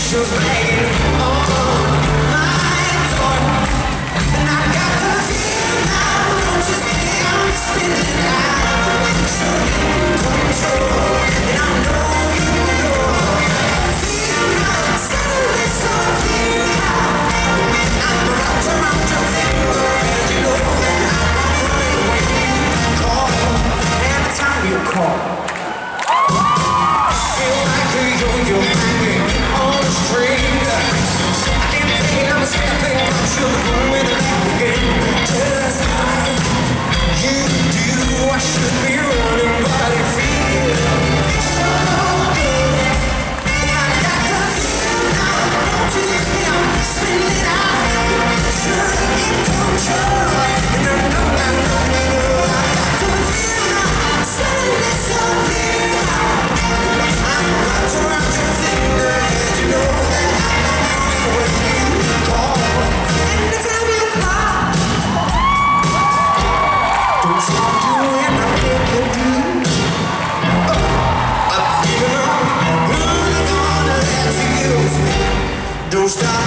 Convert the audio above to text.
Suspicions banging on my door, and I got the feeling now. Don't you see I'm spinning out of control, and I know you feel my suddenly so clear now. I'm wrapped around your finger, and you know that I'm running when you call. Every time you call, feel like you're hanging on a string. I can't think I'm stepping up to the room with a again. Just like you do, I should be running, but it feels so good. And I got the feeling now. Don't you see I'm spinning out, so in control. And I know I got the feeling now. Suddenly so clear now. I'm wrapped around your finger, and you know that I'm when you call. Anytime you call, don't stop doing nothing to do. I'm giving up, running on to let you use me. Don't stop